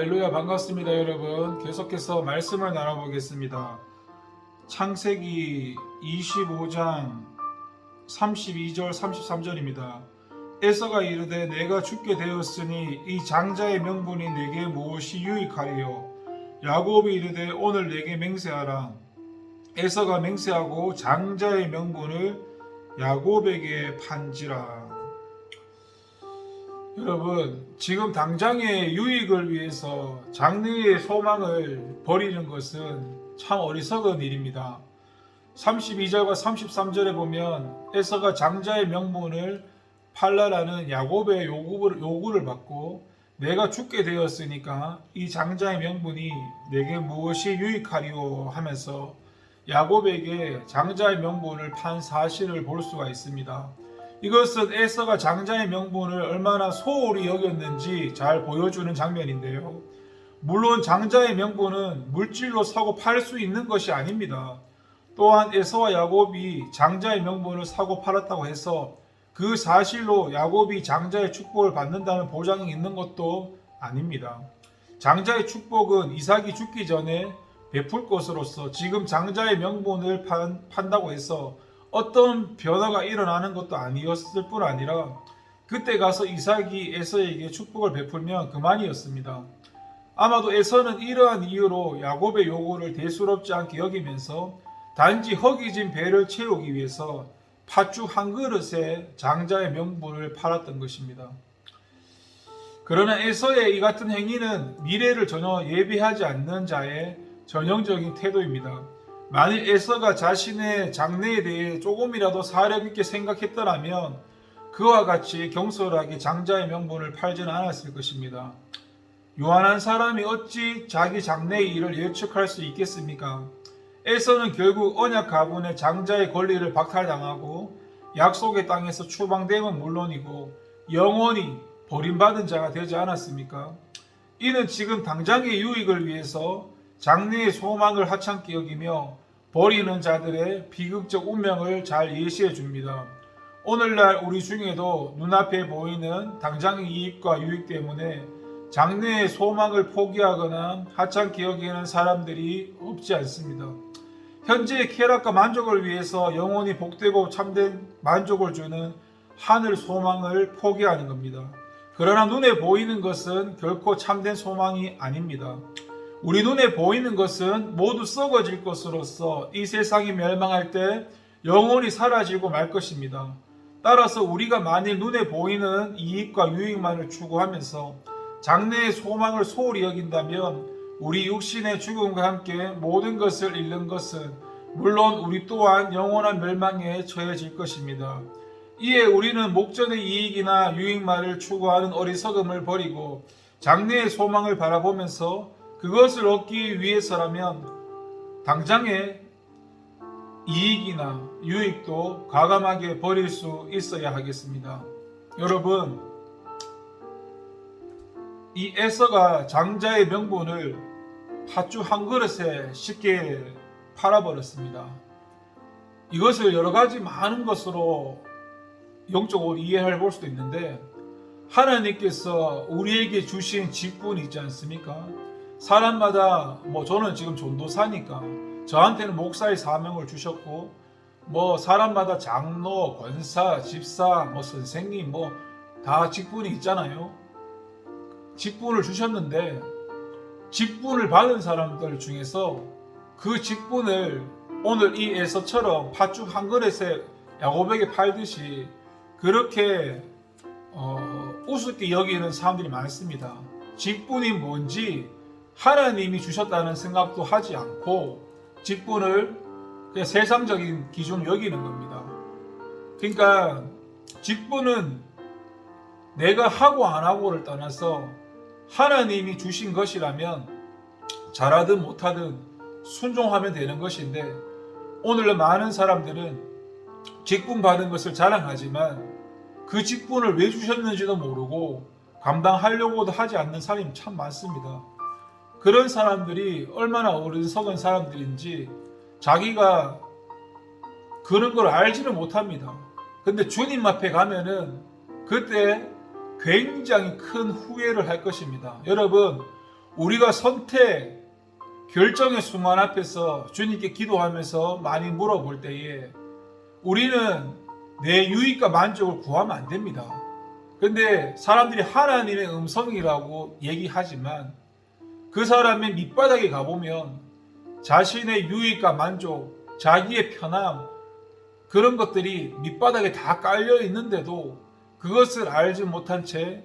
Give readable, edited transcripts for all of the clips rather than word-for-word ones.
할렐루야, 반갑습니다. 여러분, 계속해서 말씀을 나눠보겠습니다. 창세기 25장 32절 33절입니다. 에서가 이르되 내가 죽게 되었으니 이 장자의 명분이 내게 무엇이 유익하리요. 야곱이 이르되 오늘 내게 맹세하라. 에서가 맹세하고 장자의 명분을 야곱에게 판지라. 여러분, 지금 당장의 유익을 위해서 장래의 소망을 버리는 것은 참 어리석은 일입니다. 32절과 33절에 보면 에서가 장자의 명분을 팔라라는 야곱의 요구를 받고 내가 죽게 되었으니까 이 장자의 명분이 내게 무엇이 유익하리오 하면서 야곱에게 장자의 명분을 판 사실을 볼 수가 있습니다. 이것은 에서가 장자의 명분을 얼마나 소홀히 여겼는지 잘 보여주는 장면인데요. 물론 장자의 명분은 물질로 사고 팔 수 있는 것이 아닙니다. 또한 에서와 야곱이 장자의 명분을 사고 팔았다고 해서 그 사실로 야곱이 장자의 축복을 받는다는 보장이 있는 것도 아닙니다. 장자의 축복은 이삭이 죽기 전에 베풀 것으로서 지금 장자의 명분을 판다고 해서 어떤 변화가 일어나는 것도 아니었을 뿐 아니라 그때 가서 이삭이 에서에게 축복을 베풀면 그만이었습니다. 아마도 에서는 이러한 이유로 야곱의 요구를 대수롭지 않게 여기면서 단지 허기진 배를 채우기 위해서 팥죽 한 그릇에 장자의 명분을 팔았던 것입니다. 그러나 에서의 이 같은 행위는 미래를 전혀 예비하지 않는 자의 전형적인 태도입니다. 만일 에서가 자신의 장래에 대해 조금이라도 사려 있게 생각했더라면 그와 같이 경솔하게 장자의 명분을 팔지는 않았을 것입니다. 유한한 사람이 어찌 자기 장래의 일을 예측할 수 있겠습니까? 에서는 결국 언약 가문의 장자의 권리를 박탈당하고 약속의 땅에서 추방됨은 물론이고 영원히 버림받은 자가 되지 않았습니까? 이는 지금 당장의 유익을 위해서 장래의 소망을 하찮게 여기며 버리는 자들의 비극적 운명을 잘 예시해 줍니다. 오늘날 우리 중에도 눈앞에 보이는 당장의 이익과 유익 때문에 장래의 소망을 포기하거나 하찮게 여기는 사람들이 없지 않습니다. 현재의 쾌락과 만족을 위해서 영원히 복되고 참된 만족을 주는 하늘 소망을 포기하는 겁니다. 그러나 눈에 보이는 것은 결코 참된 소망이 아닙니다. 우리 눈에 보이는 것은 모두 썩어질 것으로서 이 세상이 멸망할 때 영원히 사라지고 말 것입니다. 따라서 우리가 만일 눈에 보이는 이익과 유익만을 추구하면서 장래의 소망을 소홀히 여긴다면 우리 육신의 죽음과 함께 모든 것을 잃는 것은 물론 우리 또한 영원한 멸망에 처해질 것입니다. 이에 우리는 목전의 이익이나 유익만을 추구하는 어리석음을 버리고 장래의 소망을 바라보면서 그것을 얻기 위해서라면 당장의 이익이나 유익도 과감하게 버릴 수 있어야 하겠습니다. 여러분, 이 에서가 장자의 명분을 팥죽 한 그릇에 쉽게 팔아버렸습니다. 이것을 여러 가지 많은 것으로 영적으로 이해해 볼 수도 있는데 하나님께서 우리에게 주신 직분이 있지 않습니까? 사람마다 저는 지금 전도사니까 저한테는 목사의 사명을 주셨고 사람마다 장로, 권사, 집사, 선생님 다 직분이 있잖아요. 직분을 주셨는데 직분을 받은 사람들 중에서 그 직분을 오늘 이 에서처럼 팥죽 한 그릇에 야곱에게 팔듯이 그렇게 우습게 여기는 사람들이 많습니다. 직분이 뭔지 하나님이 주셨다는 생각도 하지 않고 직분을 그냥 세상적인 기준으로 여기는 겁니다. 그러니까 직분은 내가 하고 안 하고를 떠나서 하나님이 주신 것이라면 잘하든 못하든 순종하면 되는 것인데 오늘날 많은 사람들은 직분 받은 것을 자랑하지만 그 직분을 왜 주셨는지도 모르고 감당하려고도 하지 않는 사람이 참 많습니다. 그런 사람들이 얼마나 어리석은 사람들인지 자기가 그런 걸 알지를 못합니다. 근데 주님 앞에 가면은 그때 굉장히 큰 후회를 할 것입니다. 여러분, 우리가 선택, 결정의 순간 앞에서 주님께 기도하면서 많이 물어볼 때에 우리는 내 유익과 만족을 구하면 안 됩니다. 근데 사람들이 하나님의 음성이라고 얘기하지만 그 사람의 밑바닥에 가보면 자신의 유익과 만족, 자기의 편함, 그런 것들이 밑바닥에 다 깔려 있는데도 그것을 알지 못한 채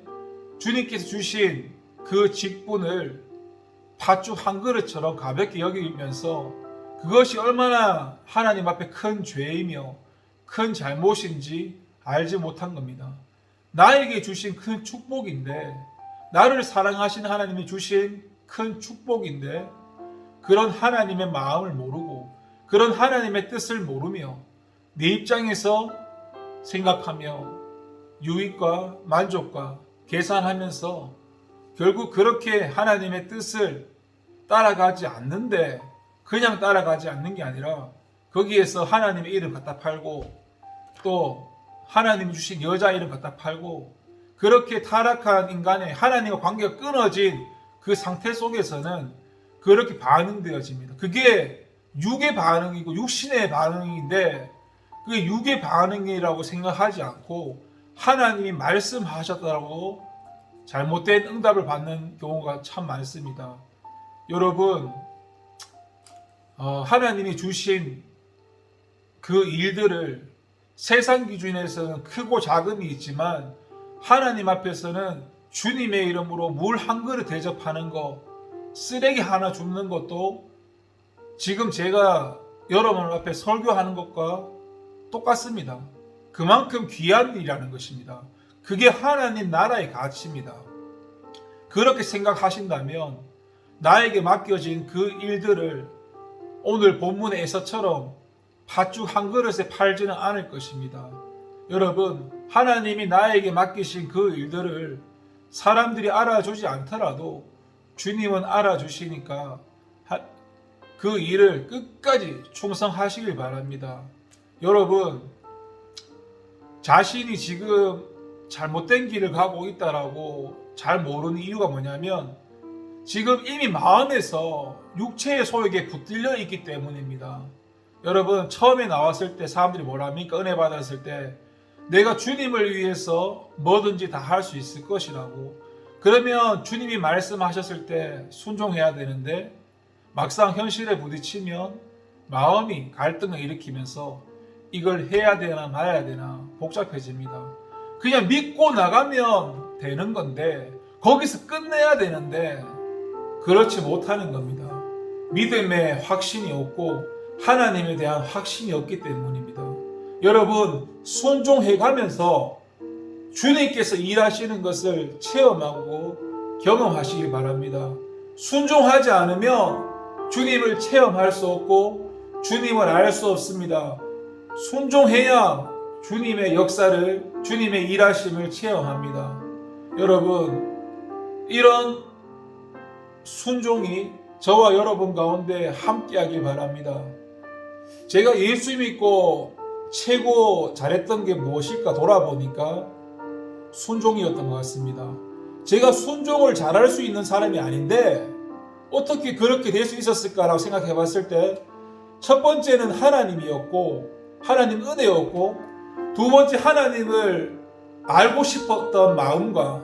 주님께서 주신 그 직분을 팥죽 한 그릇처럼 가볍게 여기면서 그것이 얼마나 하나님 앞에 큰 죄이며 큰 잘못인지 알지 못한 겁니다. 나에게 주신 큰 축복인데, 나를 사랑하신 하나님이 주신 큰 축복인데 그런 하나님의 마음을 모르고 그런 하나님의 뜻을 모르며 내 입장에서 생각하며 유익과 만족과 계산하면서 결국 그렇게 하나님의 뜻을 따라가지 않는데, 그냥 따라가지 않는 게 아니라 거기에서 하나님의 이름 갖다 팔고 또 하나님이 주신 여자 이름 갖다 팔고, 그렇게 타락한 인간의 하나님과 관계가 끊어진 그 상태 속에서는 그렇게 반응되어집니다. 그게 육의 반응이고 육신의 반응인데, 그게 육의 반응이라고 생각하지 않고 하나님이 말씀하셨다고 잘못된 응답을 받는 경우가 참 많습니다. 여러분, 하나님이 주신 그 일들을 세상 기준에서는 크고 작음이 있지만 하나님 앞에서는 주님의 이름으로 물 한 그릇 대접하는 거, 쓰레기 하나 줍는 것도 지금 제가 여러분 앞에 설교하는 것과 똑같습니다. 그만큼 귀한 일이라는 것입니다. 그게 하나님 나라의 가치입니다. 그렇게 생각하신다면 나에게 맡겨진 그 일들을 오늘 본문의 에서처럼 팥죽 한 그릇에 팔지는 않을 것입니다. 여러분, 하나님이 나에게 맡기신 그 일들을 사람들이 알아주지 않더라도 주님은 알아주시니까 그 일을 끝까지 충성하시길 바랍니다. 여러분, 자신이 지금 잘못된 길을 가고 있다라고 잘 모르는 이유가 뭐냐면 지금 이미 마음에서 육체의 소욕에 붙들려 있기 때문입니다. 여러분, 처음에 나왔을 때 사람들이 뭐라 합니까? 은혜 받았을 때 내가 주님을 위해서 뭐든지 다 할 수 있을 것이라고. 그러면 주님이 말씀하셨을 때 순종해야 되는데 막상 현실에 부딪히면 마음이 갈등을 일으키면서 이걸 해야 되나 말아야 되나 복잡해집니다. 그냥 믿고 나가면 되는 건데 거기서 끝내야 되는데 그렇지 못하는 겁니다. 믿음에 확신이 없고 하나님에 대한 확신이 없기 때문입니다. 여러분, 순종해가면서 주님께서 일하시는 것을 체험하고 경험하시기 바랍니다. 순종하지 않으면 주님을 체험할 수 없고 주님을 알 수 없습니다. 순종해야 주님의 역사를, 주님의 일하심을 체험합니다. 여러분, 이런 순종이 저와 여러분 가운데 함께하길 바랍니다. 제가 예수 믿고 최고 잘했던 게 무엇일까 돌아보니까 순종이었던 것 같습니다. 제가 순종을 잘할 수 있는 사람이 아닌데 어떻게 그렇게 될 수 있었을까라고 생각해 봤을 때 첫 번째는 하나님이었고, 하나님 은혜였고, 두 번째 하나님을 알고 싶었던 마음과,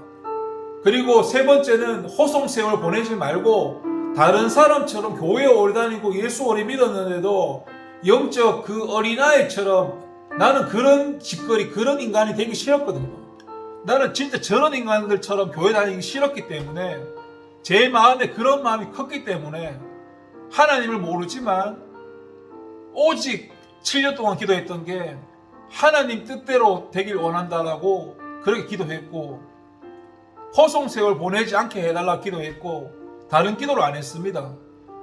그리고 세 번째는 호송세월 보내지 말고 다른 사람처럼 교회에 오래 다니고 예수 오래 믿었는데도 영적 그 어린아이처럼 나는 그런 짓거리, 그런 인간이 되기 싫었거든요. 나는 진짜 저런 인간들처럼 교회 다니기 싫었기 때문에, 제 마음에 그런 마음이 컸기 때문에 하나님을 모르지만 오직 7년 동안 기도했던 게 하나님 뜻대로 되길 원한다라고 그렇게 기도했고, 허송세월 보내지 않게 해달라고 기도했고, 다른 기도를 안 했습니다.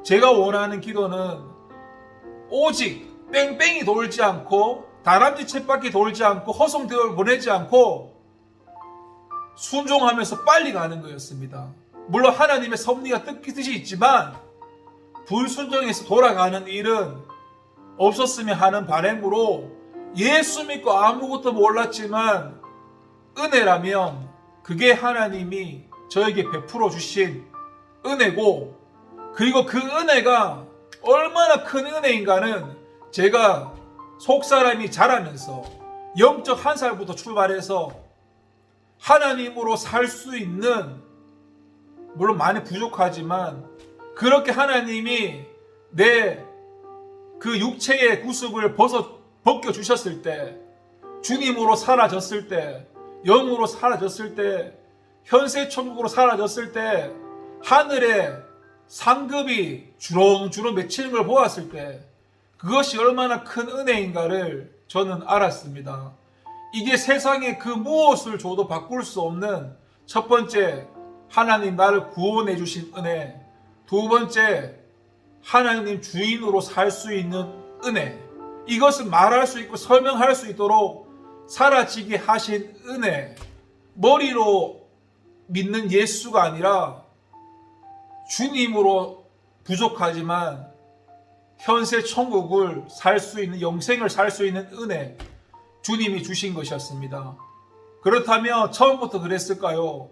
제가 원하는 기도는 오직 뺑뺑이 돌지 않고 다람쥐 쳇바퀴 돌지 않고 허송세월 보내지 않고 순종하면서 빨리 가는 거였습니다. 물론 하나님의 섭리가 뜻이 있지만 불순종해서 돌아가는 일은 없었으면 하는 바람으로 예수 믿고 아무것도 몰랐지만 은혜라면 그게 하나님이 저에게 베풀어 주신 은혜고, 그리고 그 은혜가 얼마나 큰 은혜인가는 제가 속사람이 자라면서 영적 한 살부터 출발해서 하나님으로 살 수 있는, 물론 많이 부족하지만 그렇게 하나님이 내 그 육체의 구습을 벗겨 주셨을 때, 주님으로 사라졌을 때, 영으로 사라졌을 때, 현세 천국으로 사라졌을 때, 하늘에 상급이 주렁주렁 맺히는 걸 보았을 때 그것이 얼마나 큰 은혜인가를 저는 알았습니다. 이게 세상에 그 무엇을 줘도 바꿀 수 없는, 첫 번째, 하나님 나를 구원해 주신 은혜. 두 번째, 하나님 주인으로 살 수 있는 은혜. 이것을 말할 수 있고 설명할 수 있도록 사라지게 하신 은혜. 머리로 믿는 예수가 아니라 주님으로 부족하지만 현세 천국을 살 수 있는, 영생을 살 수 있는 은혜, 주님이 주신 것이었습니다. 그렇다면 처음부터 그랬을까요?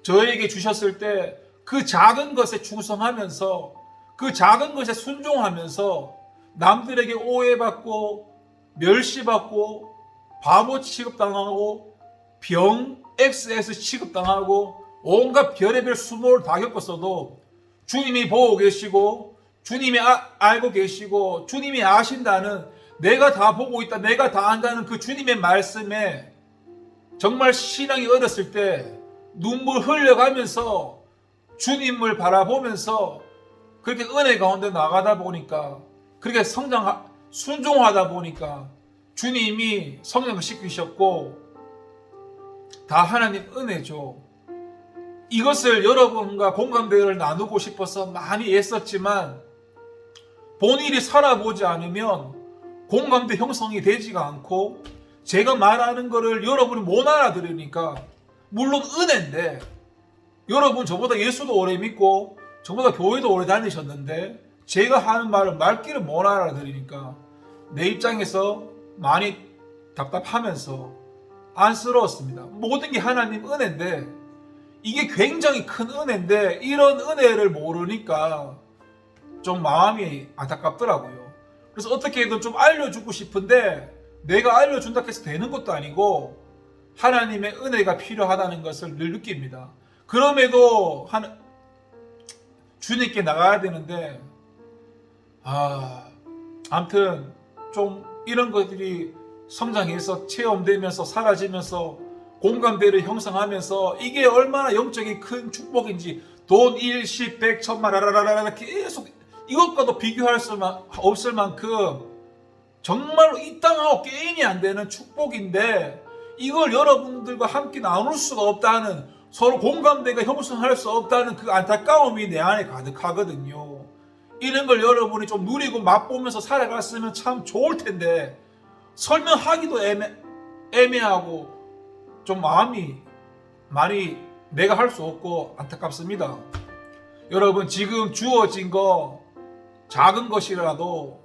저에게 주셨을 때 그 작은 것에 충성하면서, 그 작은 것에 순종하면서 남들에게 오해받고 멸시받고 바보 취급당하고 병 XS 취급당하고 온갖 별의별 수모를 다 겪었어도 주님이 보고 계시고 주님이 알고 계시고 주님이 아신다는, 내가 다 보고 있다, 내가 다 안다는 그 주님의 말씀에 정말 신앙이 어렸을 때 눈물 흘려가면서 주님을 바라보면서 그렇게 은혜 가운데 나가다 보니까, 그렇게 순종하다 보니까 주님이 성령을 시키셨고, 다 하나님 은혜죠. 이것을 여러분과 공감대를 나누고 싶어서 많이 애썼지만 본인이 살아보지 않으면 공감대 형성이 되지가 않고, 제가 말하는 거를 여러분이 못 알아들으니까, 물론 은혜인데, 여러분 저보다 예수도 오래 믿고 저보다 교회도 오래 다니셨는데 제가 하는 말을 말귀를 못 알아들으니까 내 입장에서 많이 답답하면서 안쓰러웠습니다. 모든 게 하나님 은혜인데, 이게 굉장히 큰 은혜인데 이런 은혜를 모르니까 좀 마음이 안타깝더라고요. 그래서 어떻게든 좀 알려주고 싶은데 내가 알려준다고 해서 되는 것도 아니고 하나님의 은혜가 필요하다는 것을 늘 느낍니다. 그럼에도 주님께 나가야 되는데, 아무튼 좀 이런 것들이 성장해서 체험되면서 사라지면서 공감대를 형성하면서 이게 얼마나 영적인 큰 축복인지, 돈, 일, 십, 백, 천만 라라라라 계속 이것과도 비교할 수 없을 만큼 정말로 이 땅하고 게임이 안 되는 축복인데, 이걸 여러분들과 함께 나눌 수가 없다는, 서로 공감대가 형성할 수 없다는 그 안타까움이 내 안에 가득하거든요. 이런 걸 여러분이 좀 누리고 맛보면서 살아갔으면 참 좋을 텐데 설명하기도 애매하고 좀 마음이 많이 내가 할 수 없고 안타깝습니다. 여러분, 지금 주어진 거 작은 것이라도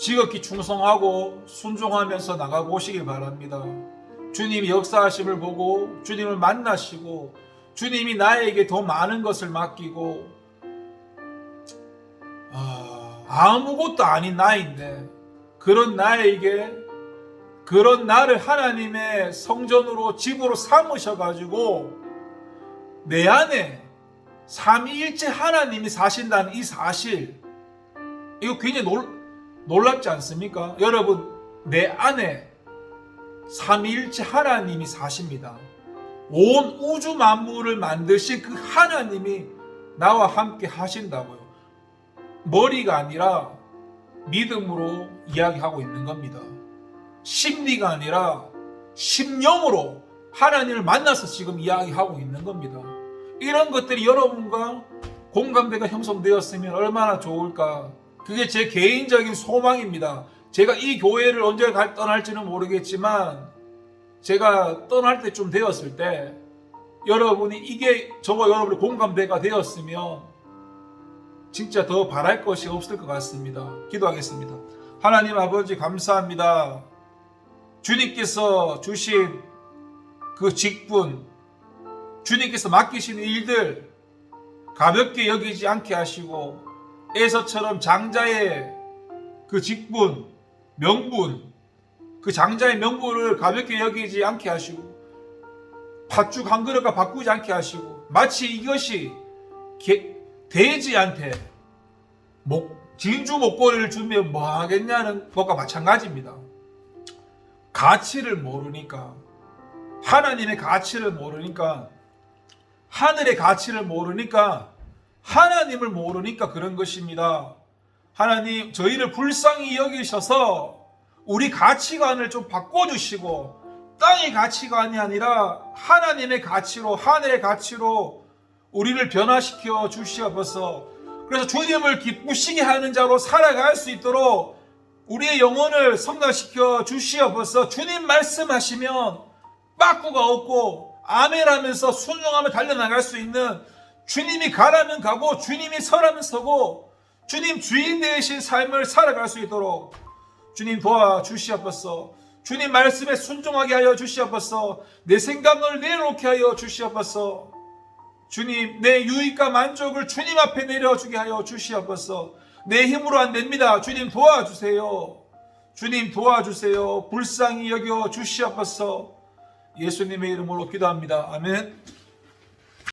지극히 충성하고 순종하면서 나가보시길 바랍니다. 주님이 역사하심을 보고 주님을 만나시고 주님이 나에게 더 많은 것을 맡기고, 아무것도 아닌 나인데 그런 나에게, 그런 나를 하나님의 성전으로 집으로 삼으셔가지고 내 안에 삼위일체 하나님이 사신다는 이 사실, 이거 굉장히 놀랍지 않습니까? 여러분, 내 안에 삼위일체 하나님이 사십니다. 온 우주 만물을 만드신 그 하나님이 나와 함께 하신다고요. 머리가 아니라 믿음으로 이야기하고 있는 겁니다. 심리가 아니라 심령으로 하나님을 만나서 지금 이야기하고 있는 겁니다. 이런 것들이 여러분과 공감대가 형성되었으면 얼마나 좋을까. 그게 제 개인적인 소망입니다. 제가 이 교회를 언제 떠날지는 모르겠지만 제가 떠날 때쯤 되었을 때 여러분이 이게 저와 여러분의 공감대가 되었으면 진짜 더 바랄 것이 없을 것 같습니다. 기도하겠습니다. 하나님 아버지, 감사합니다. 주님께서 주신 그 직분, 주님께서 맡기신 일들, 가볍게 여기지 않게 하시고 에서처럼 장자의 그 직분, 명분, 그 장자의 명분을 가볍게 여기지 않게 하시고 팥죽 한 그릇과 바꾸지 않게 하시고 마치 이것이 돼지한테 진주 목걸이를 주면 뭐 하겠냐는 것과 마찬가지입니다. 가치를 모르니까, 하나님의 가치를 모르니까, 하늘의 가치를 모르니까, 하나님을 모르니까 그런 것입니다. 하나님 저희를 불쌍히 여기셔서 우리 가치관을 좀 바꿔주시고 땅의 가치관이 아니라 하나님의 가치로, 하늘의 가치로 우리를 변화시켜 주시옵소서. 그래서 주님을 기쁘시게 하는 자로 살아갈 수 있도록 우리의 영혼을 성장시켜 주시옵소서. 주님 말씀하시면 빠꾸가 없고 아멘하면서 순종하며 달려나갈 수 있는, 주님이 가라면 가고 주님이 서라면 서고 주님 주인 되신 삶을 살아갈 수 있도록 주님 도와주시옵소서. 주님 말씀에 순종하게 하여 주시옵소서. 내 생각을 내려놓게 하여 주시옵소서. 주님, 내 유익과 만족을 주님 앞에 내려주게 하여 주시옵소서. 내 힘으로 안 됩니다. 주님 도와주세요. 주님 도와주세요. 불쌍히 여겨 주시옵소서. 예수님의 이름으로 기도합니다. 아멘.